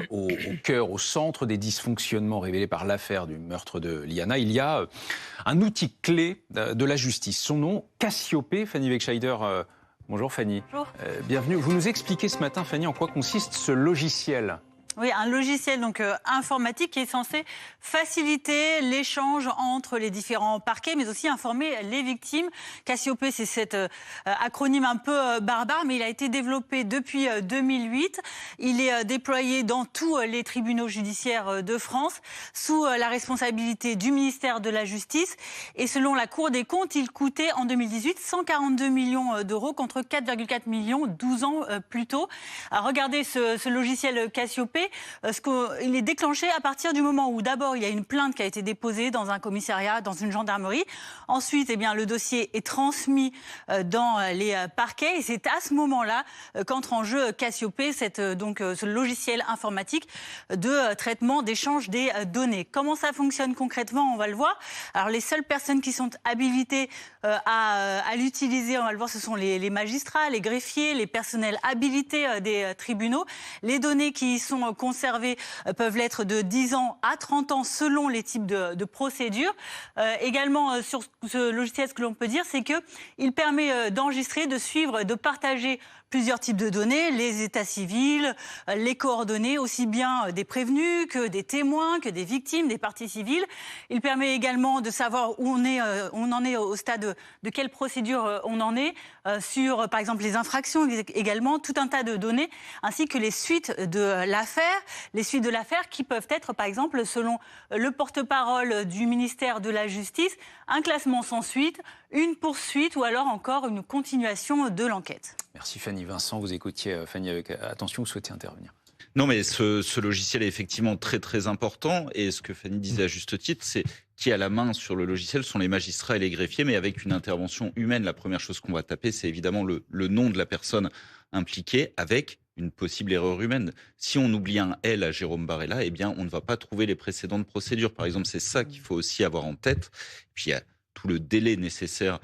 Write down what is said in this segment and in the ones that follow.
au cœur, au centre des dysfonctionnements révélés par l'affaire du meurtre de Liana, il y a un outil clé de la justice. Son nom, Cassiopée. Fanny Wegscheider, bonjour Fanny. Bonjour. Bienvenue. Vous nous expliquez ce matin, Fanny, en quoi consiste ce logiciel. Oui, un logiciel informatique qui est censé faciliter l'échange entre les différents parquets, mais aussi informer les victimes. Cassiopée, c'est cet acronyme un peu barbare, mais il a été développé depuis 2008. Il est déployé dans tous les tribunaux judiciaires de France, sous la responsabilité du ministère de la Justice. Et selon la Cour des comptes, il coûtait en 2018 142 millions d'euros contre 4,4 millions 12 ans plus tôt. Alors, regardez ce logiciel Cassiopée. Il est déclenché à partir du moment où d'abord il y a une plainte qui a été déposée dans un commissariat, dans une gendarmerie. Ensuite, le dossier est transmis dans les parquets et c'est à ce moment-là qu'entre en jeu Cassiopée, ce logiciel informatique de traitement, d'échange des données. Comment ça fonctionne concrètement, on va le voir. Alors les seules personnes qui sont habilitées à l'utiliser, on va le voir, ce sont les magistrats, les greffiers, les personnels habilités des tribunaux. Les données qui sont conservées peuvent l'être de 10 ans à 30 ans selon les types de procédures. Également, sur ce logiciel, ce que l'on peut dire, c'est qu'il permet d'enregistrer, de suivre, de partager plusieurs types de données, les états civils, les coordonnées, aussi bien des prévenus que des témoins, que des victimes, des parties civiles. Il permet également de savoir où on en est au stade de quelle procédure on en est, sur par exemple les infractions également, tout un tas de données, ainsi que les suites de l'affaire qui peuvent être par exemple, selon le porte-parole du ministère de la Justice, un classement sans suite, une poursuite ou alors encore une continuation de l'enquête. Merci Fanny. Vincent, vous écoutiez Fanny avec attention, vous souhaitez intervenir. Non, mais ce logiciel est effectivement très très important et ce que Fanny disait à juste titre, c'est qui a la main sur le logiciel sont les magistrats et les greffiers, mais avec une intervention humaine. La première chose qu'on va taper, c'est évidemment le nom de la personne impliquée avec une possible erreur humaine. Si on oublie un L à Jérôme Barella, eh bien, on ne va pas trouver les précédentes procédures. Par exemple, c'est ça qu'il faut aussi avoir en tête. Puis il y a tout le délai nécessaire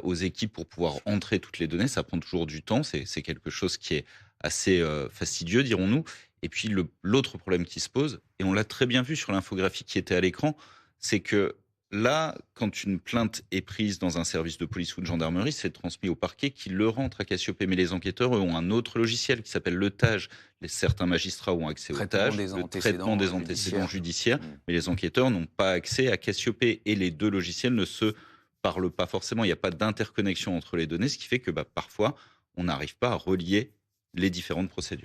aux équipes pour pouvoir entrer toutes les données. Ça prend toujours du temps. C'est quelque chose qui est assez fastidieux, dirons-nous. Et puis l'autre problème qui se pose, et on l'a très bien vu sur l'infographie qui était à l'écran, c'est que là, quand une plainte est prise dans un service de police ou de gendarmerie, c'est transmis au parquet qui le rentre à Cassiopée. Mais les enquêteurs, eux, ont un autre logiciel qui s'appelle le TAJ. Certains magistrats ont accès au TAJ, le traitement des antécédents judiciaires, mais les enquêteurs n'ont pas accès à Cassiopée. Et les deux logiciels ne se parlent pas forcément. Il n'y a pas d'interconnexion entre les données, ce qui fait que parfois, on n'arrive pas à relier les différentes procédures.